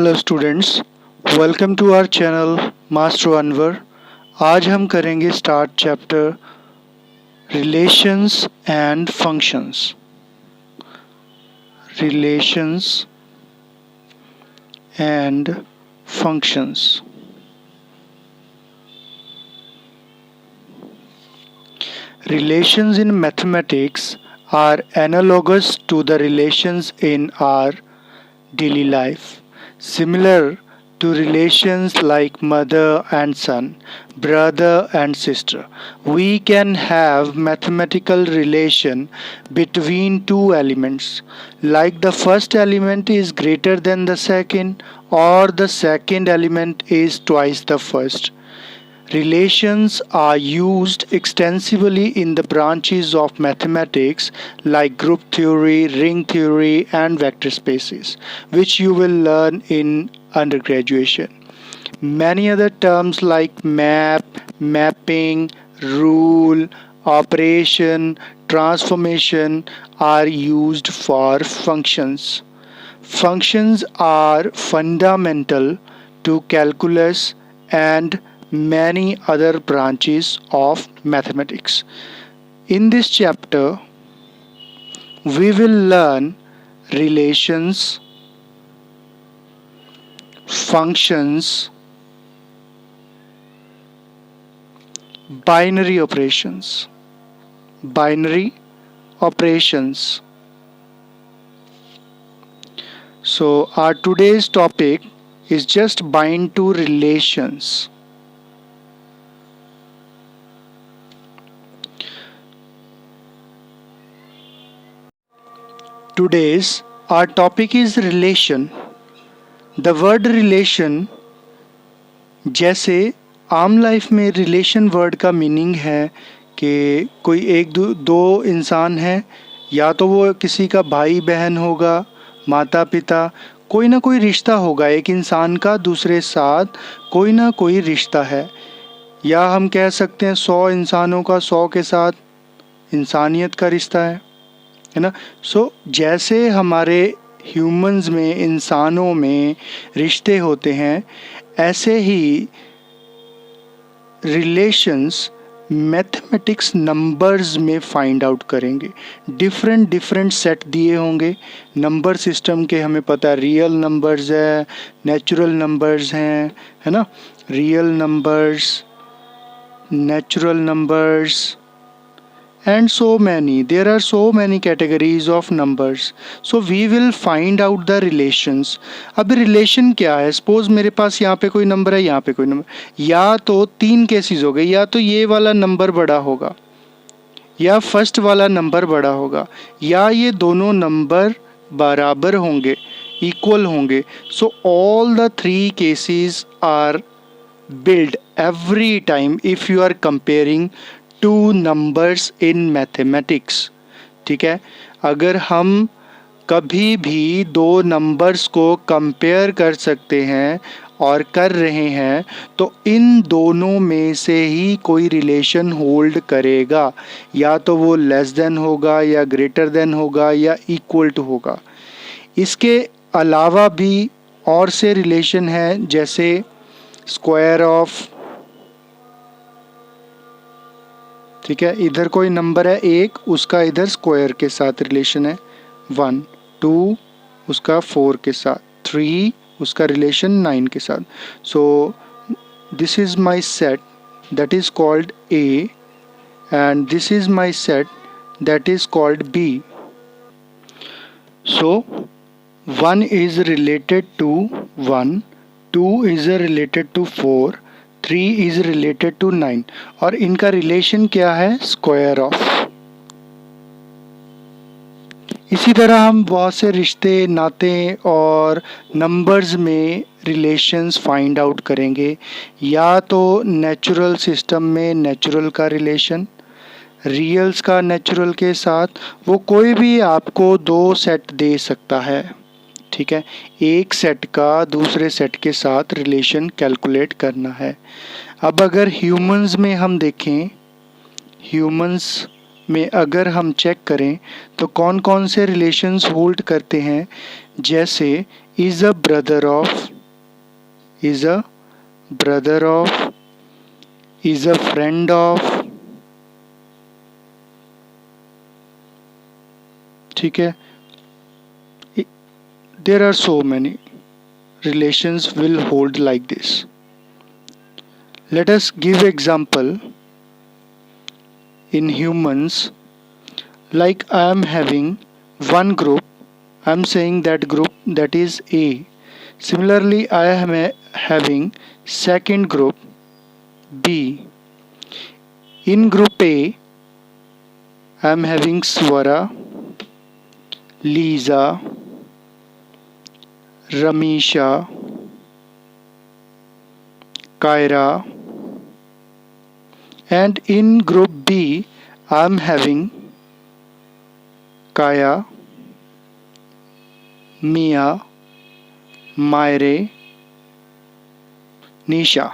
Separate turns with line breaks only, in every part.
Hello students, welcome to our channel master Anwar. आज हम करेंगे start chapter relations and functions. Relations and functions. Relations in mathematics are analogous to the relations in our daily life, similar to relations like mother and son, brother and sister. We can have mathematical relation between two elements, like the first element is greater than the second, or the second element is twice the first. Relations are used extensively in the branches of mathematics like group theory, ring theory, and vector spaces, which you will learn in undergraduation. Many other terms like map, mapping, rule, operation, transformation are used for functions. Functions are fundamental to calculus and many other branches of mathematics. In this chapter, we will learn relations, functions, binary operations. Binary operations. So, our today's topic is just bind to relations. Today's our topic is relation. The word relation, जैसे आम life में relation word का meaning है कि कोई एक दो इंसान है, या तो वो किसी का भाई बहन होगा, माता पिता, कोई ना कोई रिश्ता होगा। एक इंसान का दूसरे साथ कोई ना कोई रिश्ता है, या हम कह सकते हैं 100 इंसानों का 100 के साथ इंसानियत का रिश्ता है ना। जैसे हमारे ह्यूमंस में, इंसानों में रिश्ते होते हैं, ऐसे ही रिलेशंस मैथमेटिक्स नंबर्स में फाइंड आउट करेंगे। डिफरेंट सेट दिए होंगे नंबर सिस्टम के, हमें पता है रियल नंबर्स है, नेचुरल नंबर्स हैं, है ना। Real numbers, natural numbers, and so many. There are so many categories of numbers. So we will find out the relations. अब रिलेशन क्या है? सपोज मेरे पास यहाँ पे कोई नंबर है, यहाँ पे कोई नंबर, या तो तीन केसेस हो गए, या तो ये वाला नंबर बड़ा होगा, या फर्स्ट वाला नंबर बड़ा होगा, या ये दोनों नंबर बराबर होंगे, इक्वल होंगे। So all the three cases are built every time if you are comparing two numbers in mathematics। ठीक है, अगर हम कभी भी दो नंबर्स को कंपेयर कर सकते हैं और कर रहे हैं, तो इन दोनों में से ही कोई रिलेशन होल्ड करेगा, या तो वो लेस देन होगा, या ग्रेटर देन होगा, या इक्वल टू होगा। इसके अलावा भी और से रिलेशन है, जैसे स्क्वायर ऑफ, ठीक है, इधर कोई नंबर है एक, उसका इधर स्क्वायर के साथ रिलेशन है 1, 2 उसका 4 के साथ, 3 उसका रिलेशन 9 के साथ। So this is my set that is called A, and this is my set that is called B. So 1 is related to 1, 2 is related to 4, 3 is related to 9, और इनका रिलेशन क्या है? Square of. इसी तरह हम बहुत से रिश्ते, नाते और नंबर्स में रिलेशंस फाइंड आउट करेंगे, या तो नेचुरल सिस्टम में नेचुरल का रिलेशन, रियल्स का नेचुरल के साथ, वो कोई भी आपको दो सेट दे सकता है। ठीक है, एक सेट का दूसरे सेट के साथ रिलेशन कैलकुलेट करना है। अब अगर ह्यूमंस में हम देखें, ह्यूमंस में अगर हम चेक करें तो कौन कौन से रिलेशंस होल्ड करते हैं, जैसे is a brother of, is a brother of, is a friend of. ठीक है, there are so many relations will hold like this. Let us give example in humans. Like I am having one group, I am saying that group that is A. Similarly, I am having second group B. In group A, I am having Swara, Lisa, Ramisha, Kyra, and in group B I am having Kaya, Mia, Myre, Nisha.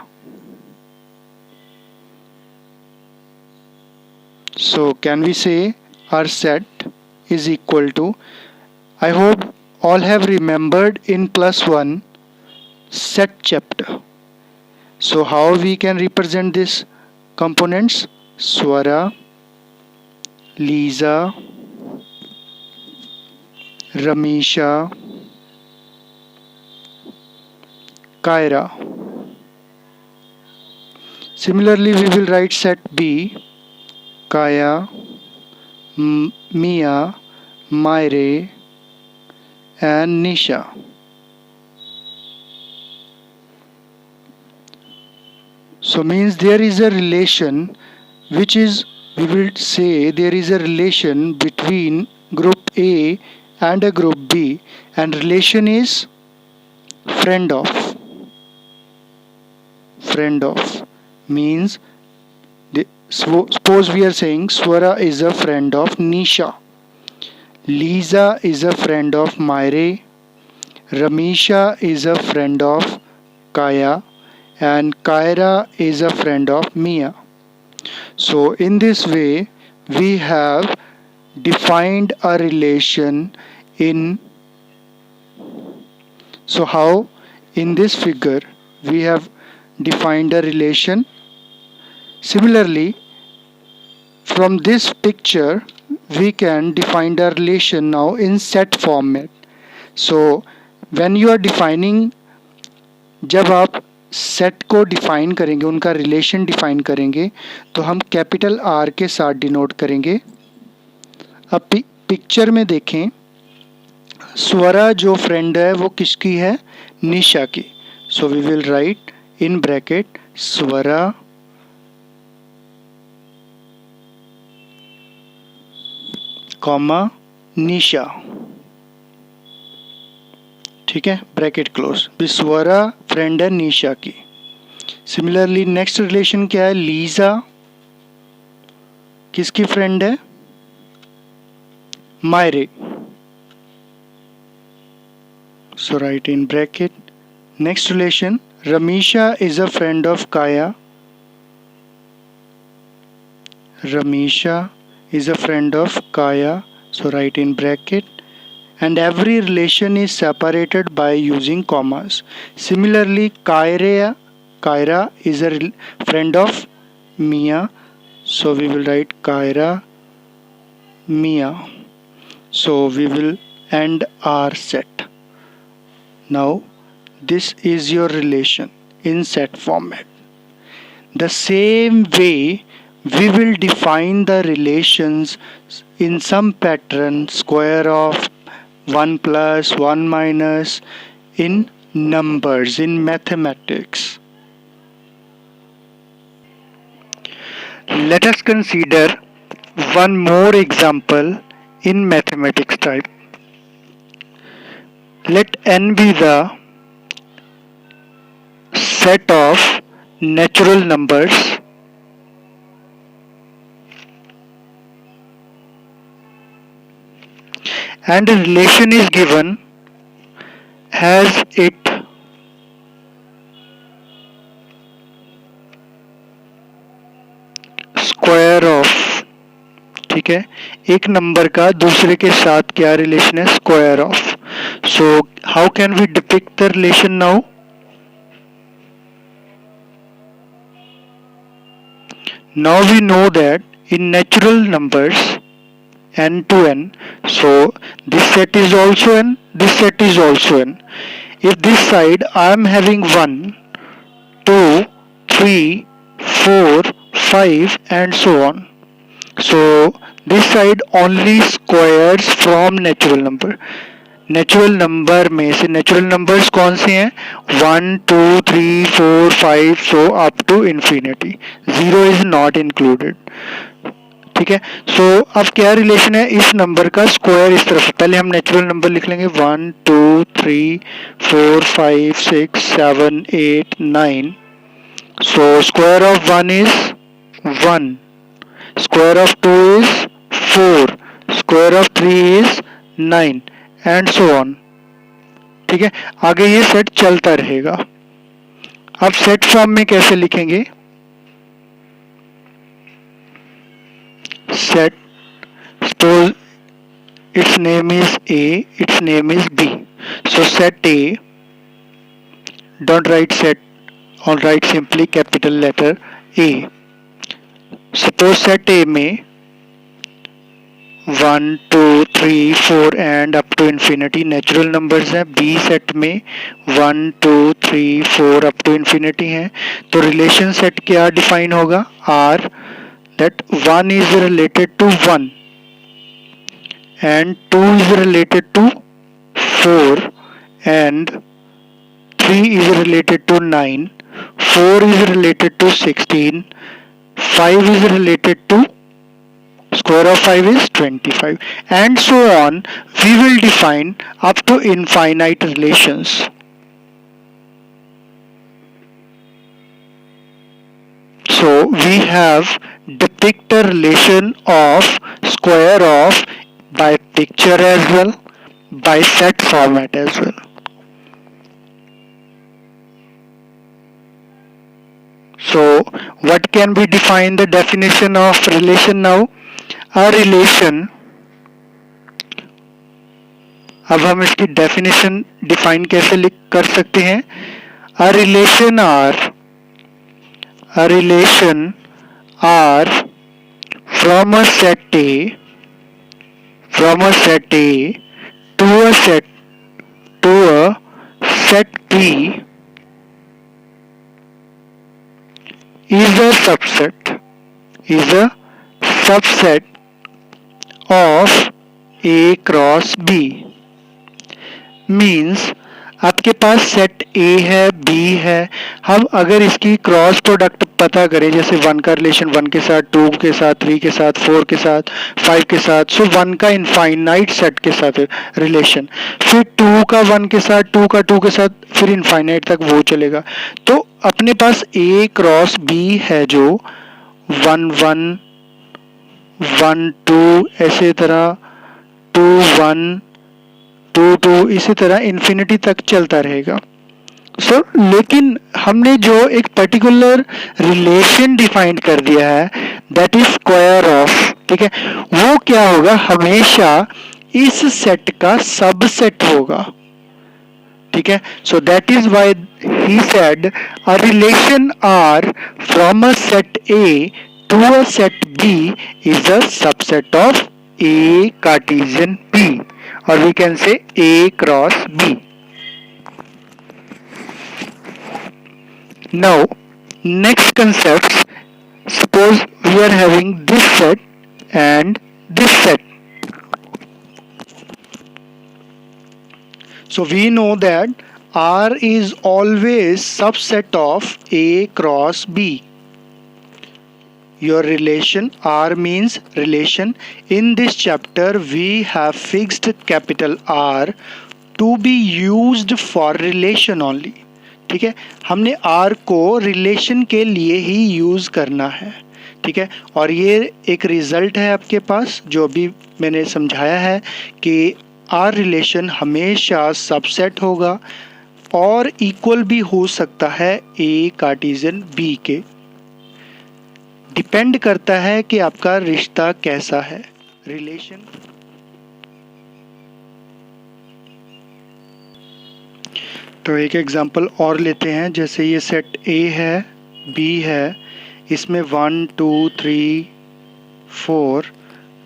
So can we say our set is equal to, I hope all have remembered in +1 set chapter. So how we can represent this components? Swara, Lisa, Ramisha, Kyra. Similarly, we will write set B, Kaya, Mia, Myre, and Nisha. So means there is a relation, which is, we will say there is a relation between group A and a group B, and relation is friend of. Friend of means suppose we are saying Swara is a friend of Nisha, Lisa is a friend of Myre, Ramisha is a friend of Kaya, and Kyra is a friend of Mia. So in this way we have defined a relation in, so how in this figure we have defined a relation. Similarly, from this picture we can define the relation now in set format. So when you are defining, जब आप set को define करेंगे, उनका relation define करेंगे, तो हम capital R के साथ डिनोट करेंगे. अब पिक्चर में देखें, स्वरा जो फ्रेंड है वो किसकी है? निशा की. So we will write in bracket Swara comma Nisha. ठीक है, ब्रैकेट क्लोज. स्वरा फ्रेंड है निशा की. सिमिलरली नेक्स्ट रिलेशन क्या है? लीजा किसकी फ्रेंड है? Myra. So write in bracket. Next relation Ramisha is a friend of Kaya. Ramisha is a friend of Kaya, so write in bracket, and every relation is separated by using commas. Similarly, Kyra is a friend of Mia, so we will write Kyra, Mia. So we will end our set. Now this is your relation in set format. The same way we will define the relations in some pattern, square of, 1 plus, 1 minus, in numbers, in mathematics. Let us consider one more example in mathematics type. Let n be the set of natural numbers and a relation is given as it square of. ठीक है, एक number का दूसरे के साथ क्या relation है? Square of. So how can we depict the relation now? Now we know that in natural numbers n to n, so this set is also n, this set is also n. If this side I am having 1, 2, 3, 4, 5 and so on. So this side only squares from natural number. Natural number में से natural numbers कौन से हैं? 1, 2, 3, 4, 5 so up to infinity. 0 is not included. ठीक है. सो अब क्या relation है इस नंबर का स्क्वायर इस तरफ. पहले हम नेचुरल नंबर लिख लेंगे 1, 2, 3, 4, 5, 6, 7, 8, 9. So square of 1 is 1. Square of 2 is 4. Square of 3 is 9 and so on. ठीक है. आगे ये सेट चलता रहेगा. अब सेट फॉर्म में कैसे लिखेंगे? Set, suppose its name is A, its name is B. So set A, don't write set, or write simply capital letter A. Suppose set A में 1, 2, 3, 4 and up to infinity natural numbers हैं. B set में 1, 2, 3, 4 up to infinity हैं. तो relation set क्या define होगा? R, that 1 is related to 1 and 2 is related to 4 and 3 is related to 9, 4 is related to 16, 5 is related to square of 5 is 25 and so on. We will define up to infinite relations. So we have depict a relation of square of by picture as well, by set format as well. So what can be defined the definition of relation now? A relation, अब हम इसकी definition define कैसे कर सकते हैं? A relation are from a set A to a set B is a subset of A cross B. Means आपके पास set A है, B है. हम अगर इसकी क्रॉस प्रोडक्ट पता करें, जैसे 1 का रिलेशन 1 के साथ, 2 के साथ, 3 के साथ, 4 के साथ, 5 के साथ, सो 1 का इनफाइनाइट सेट के साथ रिलेशन, फिर 2 का 1 के साथ, 2 का 2 के साथ, फिर इनफाइनाइट तक वो चलेगा. तो अपने पास A क्रॉस B है जो 1 1 1 2 ऐसे तरह 2 1 2 2 इसी तरह इन्फिनिटी तक चलता रहेगा. सो लेकिन हमने जो एक पर्टिकुलर रिलेशन डिफाइन कर दिया है, दैट इज स्क्वायर ऑफ. ठीक है. वो क्या होगा? हमेशा इस सेट का सबसेट होगा. ठीक है. So that is why he said a relation R from a set A to a set B is a subset of A Cartesian B, or we can say A cross B. Now next concepts, suppose we are having this set and this set. So we know that R is always subset of A cross B. Your relation, R means relation. In this chapter we have fixed capital R to be used for relation only. ठीक है. हमने R को relation के लिए ही use करना है. ठीक है. और ये एक रिजल्ट है आपके पास जो अभी मैंने समझाया है कि R रिलेशन हमेशा सबसेट होगा और इक्वल भी हो सकता है A कार्टेशियन B के. डिपेंड करता है कि आपका रिश्ता कैसा है. रिलेशन तो एक एग्जांपल और लेते हैं। जैसे ये सेट ए है, बी है, इसमें 1 2 3 4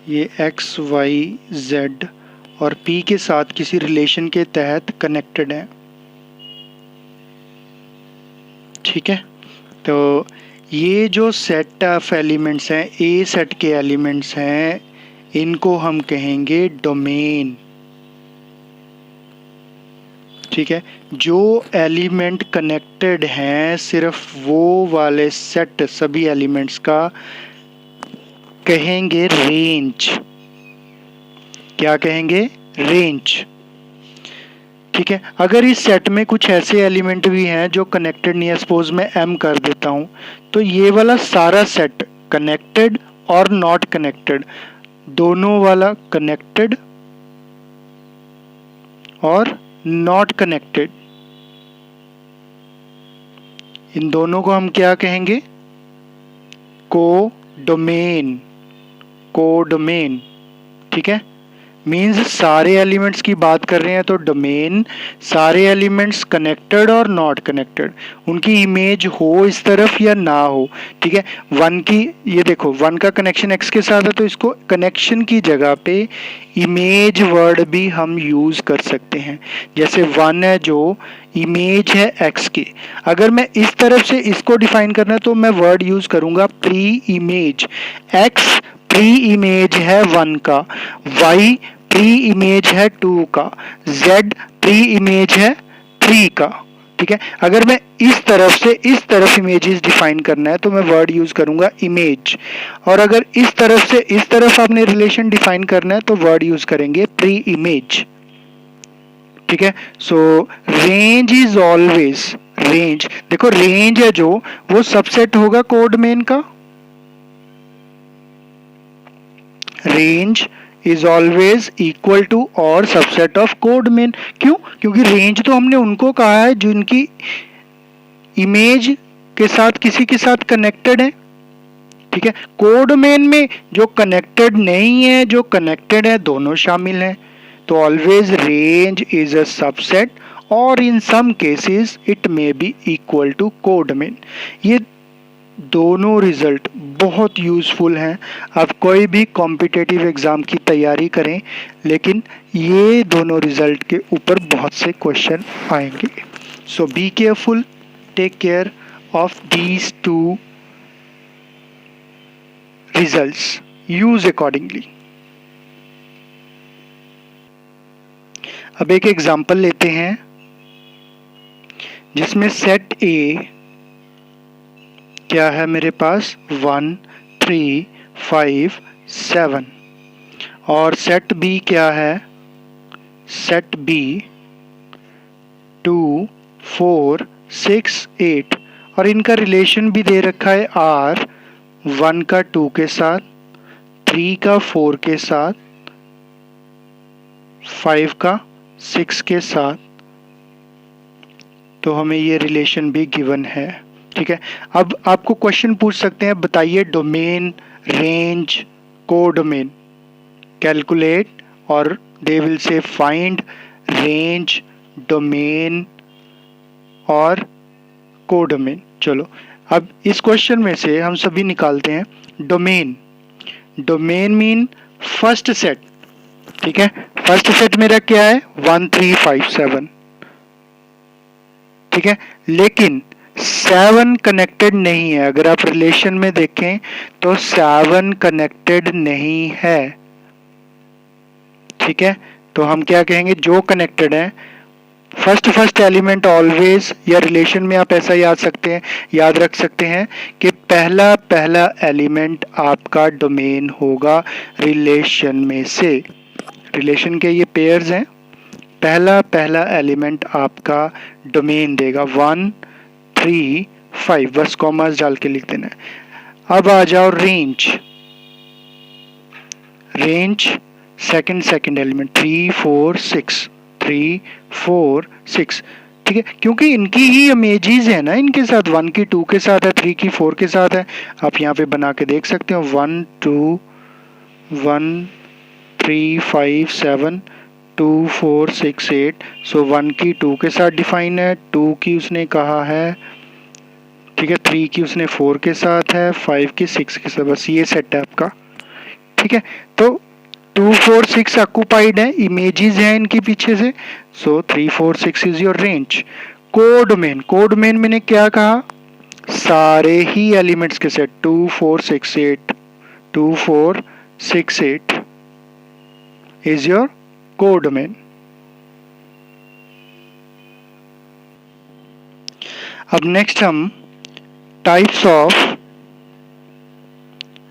ये एक्स वाई जेड और पी के साथ किसी रिलेशन के तहत कनेक्टेड है। ठीक है, तो ये जो सेट ऑफ एलिमेंट्स हैं, ए सेट के एलिमेंट्स हैं, इनको हम कहेंगे डोमेन। ठीक है, जो एलिमेंट कनेक्टेड हैं सिर्फ वो वाले सेट सभी एलिमेंट्स का कहेंगे रेंज। क्या कहेंगे? रेंज। ठीक है, अगर इस सेट में कुछ ऐसे एलिमेंट भी हैं जो कनेक्टेड नहीं है, सपोज मैं m कर देता हूं, तो ये वाला सारा सेट कनेक्टेड और नॉट कनेक्टेड दोनों वाला, कनेक्टेड और नॉट कनेक्टेड, इन दोनों को हम क्या कहेंगे? कोडोमेन। कोडोमेन। ठीक है, मीन्स सारे एलिमेंट्स की बात कर रहे हैं तो डोमेन, सारे एलिमेंट्स कनेक्टेड और नॉट कनेक्टेड, उनकी इमेज हो इस तरफ या ना हो। ठीक है, 1 की, ये देखो 1 का कनेक्शन x के साथ है तो इसको कनेक्शन की जगह पे इमेज वर्ड भी हम यूज कर सकते हैं। जैसे 1 है जो इमेज है x की, अगर मैं इस तरफ से इसको डिफाइन करना है तो मैं वर्ड यूज करूंगा pre image. x pre image है 1 का, y प्री इमेज है 2 का, z प्री इमेज है 3 का। ठीक है, अगर मैं इस तरफ से इस तरफ इमेजेस डिफाइन करना है तो मैं वर्ड यूज करूंगा इमेज, और अगर इस तरफ से इस तरफ आपने रिलेशन डिफाइन करना है तो वर्ड यूज करेंगे प्री इमेज। ठीक है, so range is always, range देखो रेंज है जो वो सबसेट होगा कोडमेन का। Range is always equal to और सबसेट ऑफ कोडमेन। क्यों? क्योंकि रेंज तो हमने उनको कहा है जिनकी इमेज के साथ किसी के साथ कनेक्टेड है। ठीक है, कोडमेन में जो कनेक्टेड नहीं है जो कनेक्टेड है दोनों शामिल हैं, तो always range is a subset और in some cases it may be equal to codomain. ये दोनों रिजल्ट बहुत यूजफुल हैं। आप कोई भी कॉम्पिटिटिव एग्जाम की तैयारी करें, लेकिन ये दोनों रिजल्ट के ऊपर बहुत से क्वेश्चन आएंगे। So be careful, take care of these two results, use accordingly. अब एक एग्जाम्पल लेते हैं जिसमें सेट ए क्या है मेरे पास 1 3 5 7 और सेट बी क्या है? सेट बी 2 4 6 8 और इनका रिलेशन भी दे रखा है r, 1 का 2 के साथ, 3 का 4 के साथ, 5 का 6 के साथ, तो हमें ये रिलेशन भी गिवन है। ठीक है, अब आपको क्वेश्चन पूछ सकते हैं, बताइए डोमेन, रेंज, कोडोमेन। कैलकुलेट और they will say find range, domain और कोडोमेन। चलो अब इस क्वेश्चन में से हम सभी निकालते हैं domain. Domain mean first set. ठीक है, फर्स्ट सेट मेरा क्या है? 1 3 5 7। ठीक है, लेकिन 7 कनेक्टेड नहीं है। अगर आप रिलेशन में देखें तो 7 कनेक्टेड नहीं है। ठीक है, तो हम क्या कहेंगे? जो कनेक्टेड है, फर्स्ट एलिमेंट ऑलवेज, या रिलेशन में आप ऐसा याद रख सकते हैं कि पहला एलिमेंट आपका डोमेन होगा रिलेशन में से। रिलेशन के ये पेयर्स हैं, पहला एलिमेंट आपका डोमेन देगा 1 3 5, बस कॉमास डाल के लिख देना है। अब आ जाओ रेंज। Range second element 3 4 6 3 4 6। ठीक है, क्योंकि इनकी ही इमेजेस है ना, इनके साथ 1 की 2 के साथ है, 3 की 4 के साथ है। आप यहाँ पे बना के देख सकते हो 1 2 1 3 5 7 2 4 6 8। सो 1 की 2 के साथ डिफाइन है, 2 की उसने कहा है, ठीक है, 3 की उसने 4 के साथ है, 5 की 6 के साथ, बस ये सेट है आपका। ठीक है, तो 2 4 6 ऑक्यूपाइड है, इमेजेस हैं इनके पीछे से। सो 3 4 6 is your range. Codomain, codomain मैंने क्या कहा, सारे ही एलिमेंट्स के सेट, 2 4 6 8, 2 4 6 8 इज योर कोडोमेन। अब नेक्स्ट हम टाइप्स ऑफ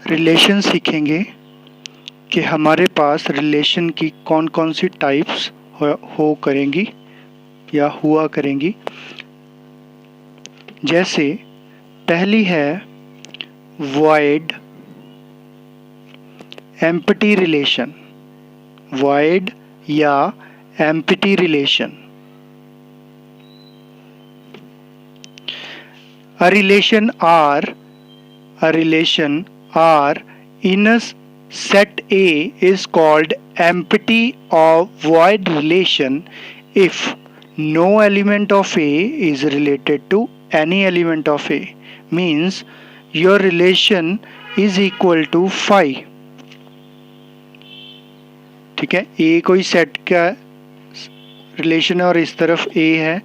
रिलेशन सीखेंगे कि हमारे पास रिलेशन की कौन कौन सी टाइप्स हो करेंगी या हुआ करेंगी। जैसे पहली है void empty रिलेशन, void या empty relation. A relation R in a set A is called empty or void relation if no element of A is related to any element of A. Means your relation is equal to phi। ठीक है, A कोई set का relation है और इस तरफ A है,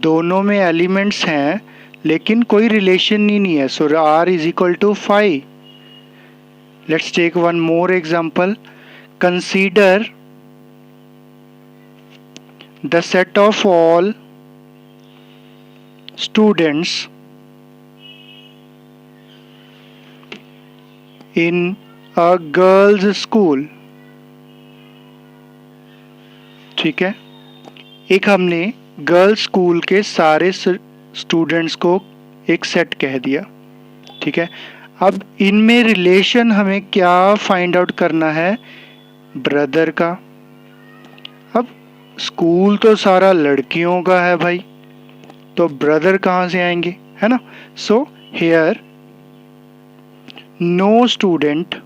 दोनों में एलिमेंट्स हैं लेकिन कोई रिलेशन ही नहीं है। सो R is equal to phi। Let's take one more example. Consider the set of all students in a girls school। ठीक है, एक हमने गर्ल्स स्कूल के सारे स्टूडेंट्स को एक सेट कह दिया। ठीक है, अब इनमें रिलेशन हमें क्या फाइंड आउट करना है, ब्रदर का। अब स्कूल तो सारा लड़कियों का है भाई, तो ब्रदर कहाँ से आएंगे, है ना। So here no student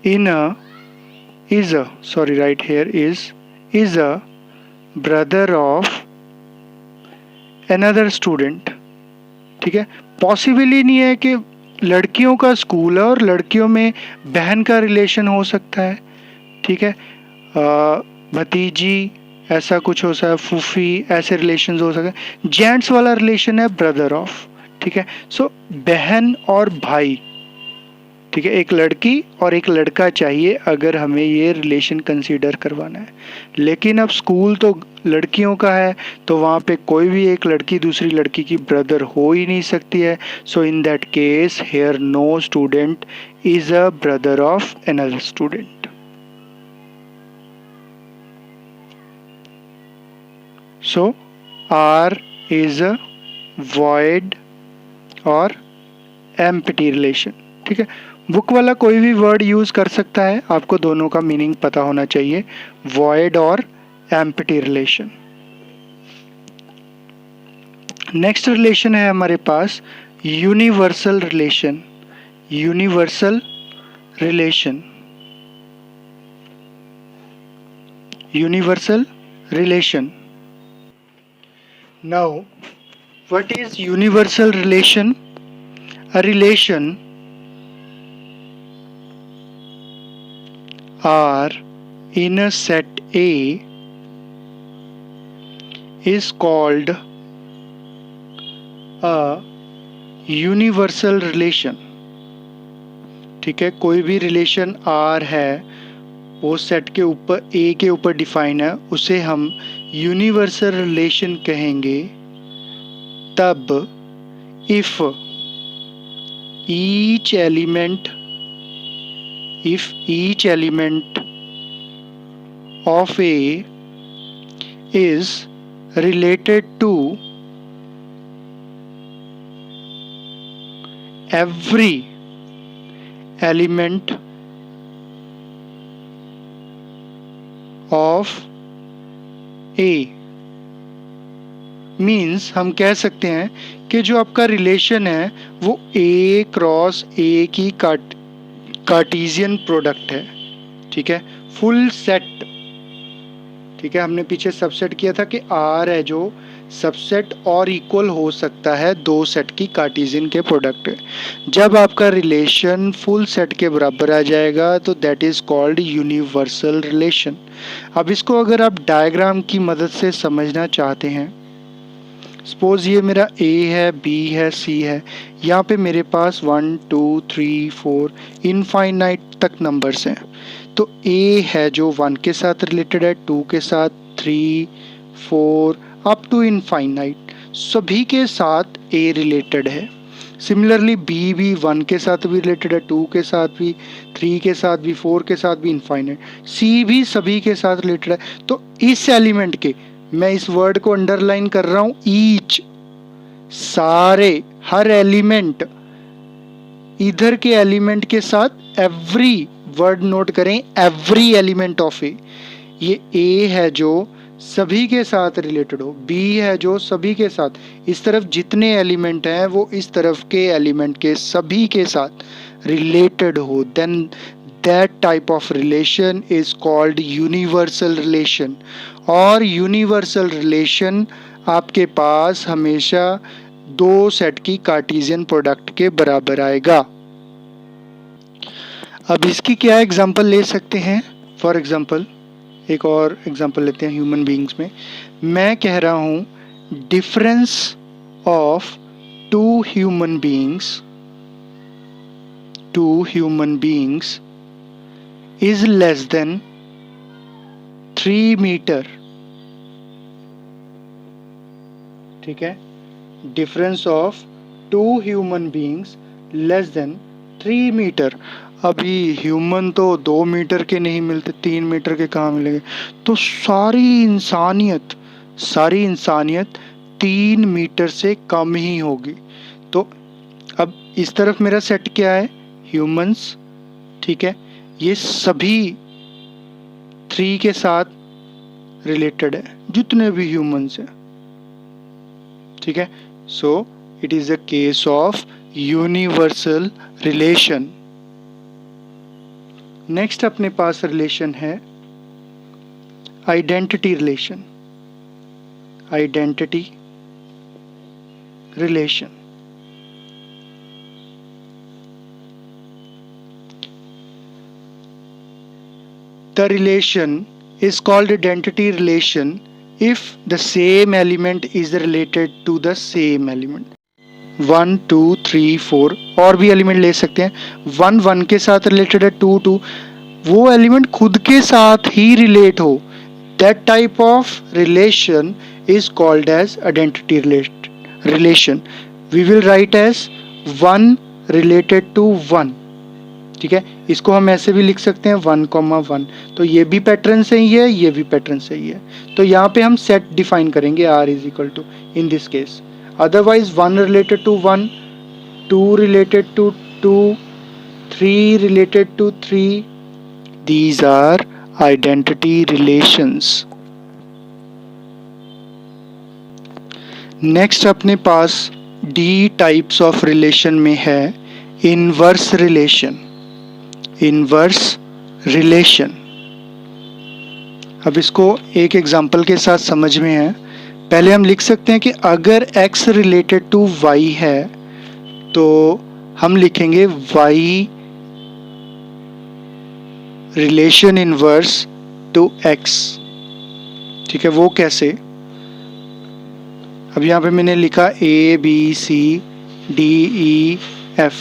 in a is a sorry right here is a brother of another student। ठीक है, पॉसिबल ही नहीं है कि लड़कियों का स्कूल है और लड़कियों में बहन का रिलेशन हो सकता है। ठीक है, भतीजी ऐसा कुछ हो सकता है, फूफी, ऐसे रिलेशन हो सकते हैं। जेंट्स वाला रिलेशन है ब्रदर ऑफ। ठीक है, सो बहन और भाई, ठीक है, एक लड़की और एक लड़का चाहिए अगर हमें ये रिलेशन कंसीडर करवाना है। लेकिन अब स्कूल तो लड़कियों का है, तो वहाँ पे कोई भी एक लड़की दूसरी लड़की की ब्रदर हो ही नहीं सकती है। So in that case here no student is a brother of another student. So R is a void और empty रिलेशन। ठीक है, बुक वाला कोई भी वर्ड यूज कर सकता है, आपको दोनों का मीनिंग पता होना चाहिए, void और empty रिलेशन। नेक्स्ट रिलेशन है हमारे पास universal relation. Universal relation, universal relation. Now what is universal relation? A relation R in a set A is called a universal relation। ठीक है, कोई भी रिलेशन R है वो सेट के ऊपर A के ऊपर डिफाइन है, उसे हम यूनिवर्सल रिलेशन कहेंगे तब if each element of A is related to every element of A। Means हम कह सकते हैं कि जो आपका रिलेशन है वो A क्रॉस A की कार्टेशियन प्रोडक्ट है, ठीक है, फुल सेट, ठीक है। हमने पीछे सबसेट किया था कि R है जो सबसेट और इक्वल हो सकता है दो सेट की कार्टेशियन के प्रोडक्ट है। जब आपका रिलेशन फुल सेट के बराबर आ जाएगा तो that is called universal relation. अब इसको अगर आप डायग्राम की मदद से समझना चाहते हैं, सपोज ये मेरा A है, B है, C है, यहाँ पे मेरे पास 1 2 3 4 इनफाइनाइट तक नंबर्स हैं। तो A है जो 1 के साथ रिलेटेड है, 2 के साथ, 3 4 अप टू इनफाइनाइट, सभी के साथ A रिलेटेड है। सिमिलरली B भी 1 के साथ भी रिलेटेड है, 2 के साथ भी, 3 के साथ भी, 4 के साथ भी, इनफाइनाइट। C भी सभी के साथ रिलेटेड है। तो इस एलिमेंट के, मैं इस वर्ड को अंडरलाइन कर रहा हूं, ईच, सारे, हर एलिमेंट, इधर के एलिमेंट के साथ एवरी, वर्ड नोट करें, एवरी एलिमेंट ऑफ ए। ये ए है जो सभी के साथ रिलेटेड हो, बी है जो सभी के साथ, इस तरफ जितने एलिमेंट हैं वो इस तरफ के एलिमेंट के सभी के साथ रिलेटेड हो, then that type of relation is called universal relation. और यूनिवर्सल रिलेशन आपके पास हमेशा दो सेट की कार्टेशियन प्रोडक्ट के बराबर आएगा। अब इसकी क्या एग्जांपल ले सकते हैं? फॉर एग्जांपल एक और एग्जांपल लेते हैं ह्यूमन बीइंग्स में। मैं कह रहा हूं difference of two human beings is less than 3 metre, ठीक है। Difference of two human beings less than 3 metre. अभी ह्यूमन तो 2 मीटर के नहीं मिलते, 3 मीटर के कहाँ मिलेंगे? तो सारी इंसानियत 3 मीटर से कम ही होगी। तो अब इस तरफ मेरा सेट क्या है? ह्यूमंस, ठीक है, ये सभी 3 के साथ रिलेटेड है, जितने भी ह्यूमंस हैं, ठीक है। So it is a case of universal relation. Next अपने पास रिलेशन है identity relation. Identity relation, the relation is called identity relation if the same element is related to the same element। 1 2 3 4 और भी element ले सकते हैं। 1 1 के साथ related है, 2 2, वो एलिमेंट खुद के साथ ही रिलेट हो, that type of relation is called as identity relation. We will write as 1 related to 1, ठीक है। इसको हम ऐसे भी लिख सकते हैं 1,1। तो ये भी पैटर्न सही है, ये भी पैटर्न सही है। तो यहाँ पे हम सेट डिफाइन करेंगे R is equal to, in this case, otherwise 1 related to 1, 2 related to 2, 3 related to 3, these are identity relations. Next अपने पास D टाइप्स ऑफ रिलेशन में है इनवर्स रिलेशन। इनवर्स रिलेशन, अब इसको एक एग्जांपल के साथ समझ में है। पहले हम लिख सकते हैं कि अगर x रिलेटेड टू y है तो हम लिखेंगे y relation inverse two x, ठीक है। वो कैसे? अब यहाँ पे मैंने लिखा A B C D E F।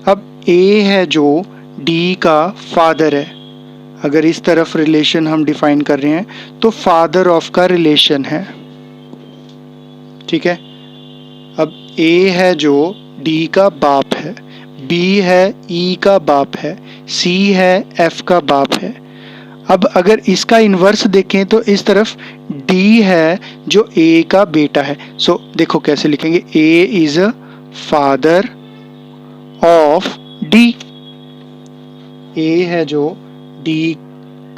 अब A है जो D का फादर है, अगर इस तरफ रिलेशन हम डिफाइन कर रहे हैं तो फादर ऑफ का रिलेशन है, ठीक है। अब A है जो D का बाप है, B है E का बाप है, C है F का बाप है। अब अगर इसका इन्वर्स देखें तो इस तरफ D है जो A का बेटा है। सो देखो कैसे लिखेंगे, A is a father of D। A है जो D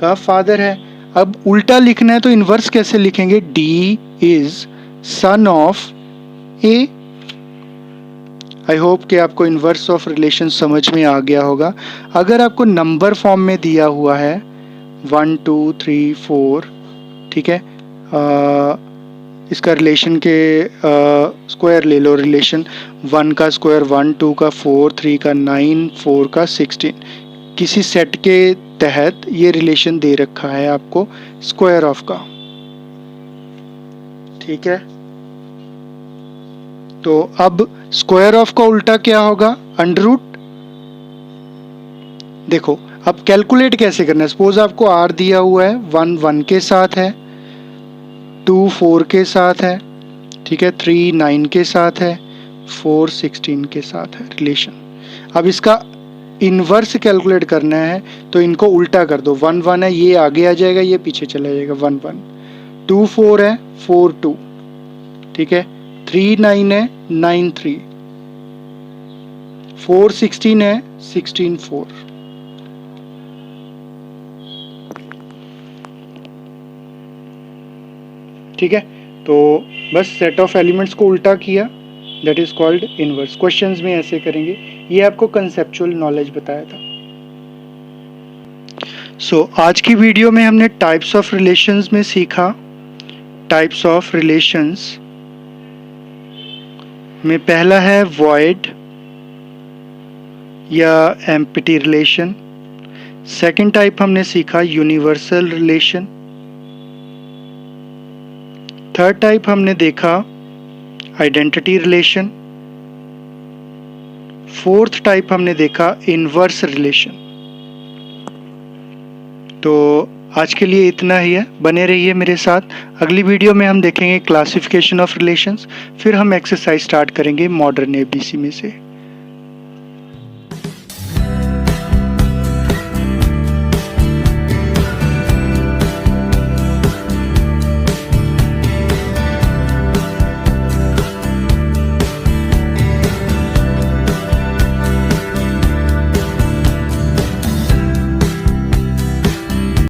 का फादर है। अब उल्टा लिखना है तो इन्वर्स कैसे लिखेंगे, D is son of A। I hope कि आपको इन्वर्स ऑफ रिलेशन समझ में आ गया होगा। अगर आपको नंबर फॉर्म में दिया हुआ है 1 2 3 4, ठीक है, इसका रिलेशन के स्क्वायर ले लो। रिलेशन 1 का स्क्वायर 1, 2 का 4, 3 का 9, 4 का 16, किसी सेट के तहत ये रिलेशन दे रखा है आपको स्क्वायर ऑफ का, ठीक है। तो अब स्क्वायर ऑफ का उल्टा क्या होगा? Under root. देखो अब कैलकुलेट कैसे करना है। सपोज आपको r दिया हुआ है, 1 1 के साथ है, 2 4 के साथ है, ठीक है, 3 9 के साथ है, 4 16 के साथ है रिलेशन। अब इसका इनवर्स कैलकुलेट करना है तो इनको उल्टा कर दो। 1 1 है, ये आगे आ जाएगा, ये पीछे चला जाएगा। 1 1 2 4 है, 4 2, ठीक है, 3 9 है, 9 3, 4 16 है, 16 4। ठीक है, तो बस सेट ऑफ एलिमेंट्स को उल्टा किया, that is called inverse. Questions में ऐसे करेंगे। ये आपको कंसेप्चुअल नॉलेज बताया था। आज की वीडियो में हमने टाइप्स ऑफ रिलेशंस में सीखा। टाइप्स ऑफ रिलेशंस में पहला है वॉइड या एम्प्टी रिलेशन। सेकंड टाइप हमने सीखा यूनिवर्सल रिलेशन। थर्ड टाइप हमने देखा आइडेंटिटी रिलेशन। फोर्थ टाइप हमने देखा इनवर्स रिलेशन। तो आज के लिए इतना ही है, बने रहिए मेरे साथ। अगली वीडियो में हम देखेंगे क्लासिफिकेशन ऑफ रिलेशंस, फिर हम एक्सरसाइज स्टार्ट करेंगे मॉडर्न एबीसी में से।